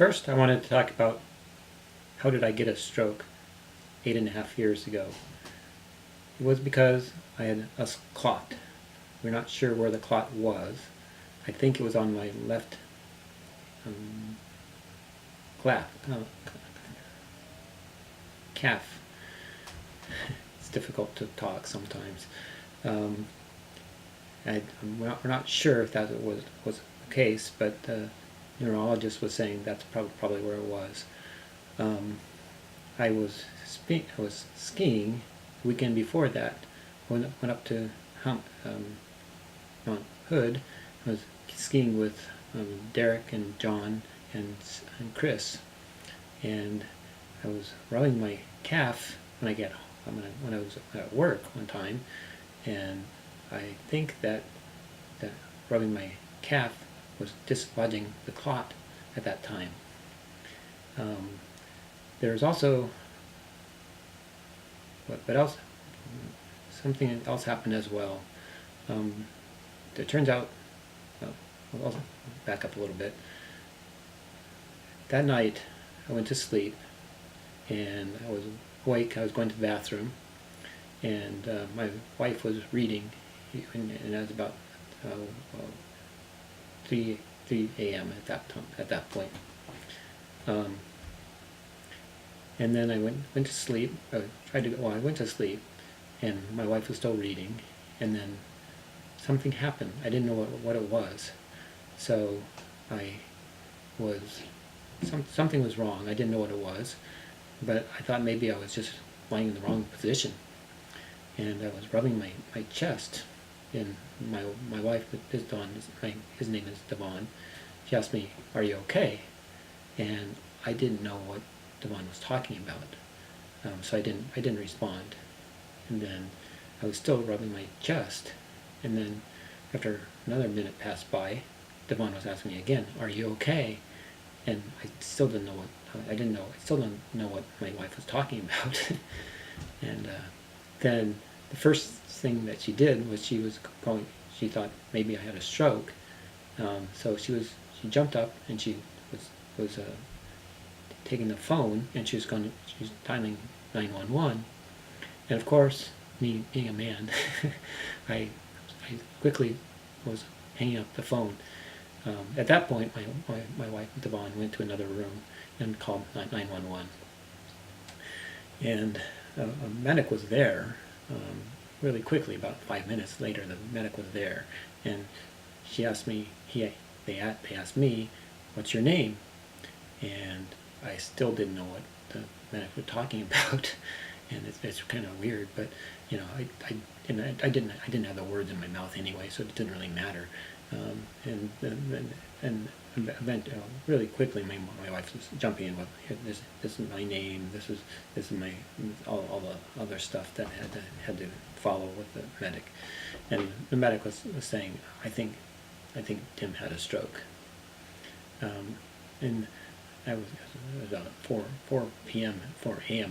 First, I wanted to talk about how did I get a stroke 8.5 years ago. It was because I had a clot. We're not sure where the clot was. I think it was on my left calf. It's difficult to talk sometimes. We're not sure if that was the case, but the neurologist was saying that's probably where it was. I was skiing the weekend before that. Went up to Mount Hood. I was skiing with Derek and John and Chris, and I was rubbing my calf when I was at work one time, and I think that rubbing my calf was dislodging the clot at that time. There's also what else? Something else happened as well. It turns out, I'll back up a little bit. That night, I went to sleep, and I was awake. I was going to the bathroom, and my wife was reading, and it was about 3 a.m. at that point. And then I went to sleep. I went to sleep, and my wife was still reading, and then something happened. I didn't know what it was, so something was wrong. I didn't know what it was, but I thought maybe I was just lying in the wrong position, and I was rubbing my chest. And my wife, his name is Devon. She asked me, "Are you okay?" And I didn't know what Devon was talking about, so I didn't respond. And then I was still rubbing my chest, and then after another minute passed by, Devon was asking me again, "Are you okay?" And I still didn't know what my wife was talking about. And then the first thing that she did was she thought maybe I had a stroke, so she jumped up, and she was taking the phone, and she was dialing 911. And of course, me being a man, I quickly was hanging up the phone. At that point, my wife Devon went to another room and called 911. And a medic was there really quickly. About 5 minutes later, the medic was there, and she asked me. They asked me, "What's your name?" And I still didn't know what the medic was talking about, and it's kind of weird. But I didn't have the words in my mouth anyway, so it didn't really matter. And really quickly, my wife was jumping in with, "This is my name. This is my all the other stuff that had to follow with the medic." And the medic was saying, I think Tim had a stroke." And it was about 4 a.m.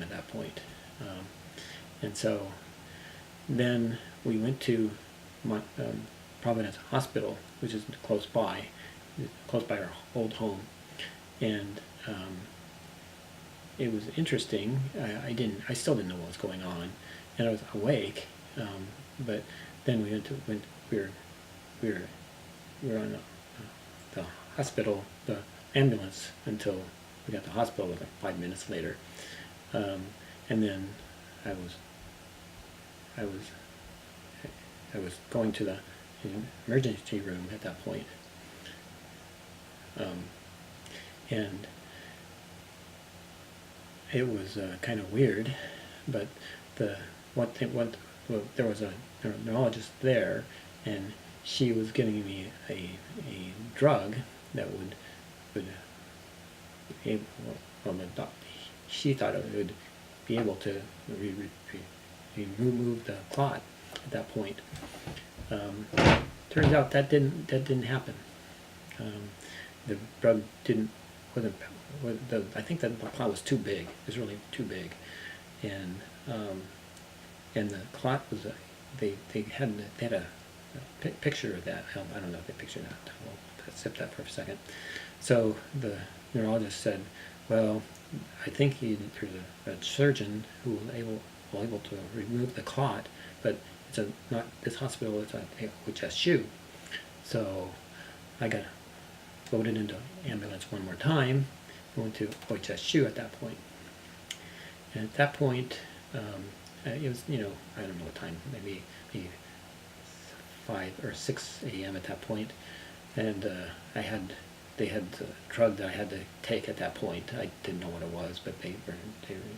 at that point. And so then we went to Providence Hospital, which is close by our old home. And it was interesting. I still didn't know what was going on, and I was awake. But then we were on the hospital, the ambulance, until we got to the hospital like 5 minutes later. And then I was going to the emergency room at that point. And it was kind of weird, but there was a neurologist there, and she was giving me a drug that she thought it would be able to remove the clot at that point. Turns out that didn't happen. The drug I think that the clot was too big. It was really too big, and the clot was they had a picture of that. I don't know if they pictured that. We'll skip that for a second. So the neurologist said, well, I think there's a surgeon who was able to remove the clot, but it's not this hospital, it's at OHSU. So I got loaded into ambulance one more time, going to OHSU at that point. And at that point, it was, I don't know what time, maybe 5 or 6 a.m. at that point, and they had a drug that I had to take at that point. I didn't know what it was, but they were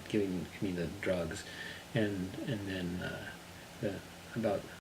giving me the drugs, and then about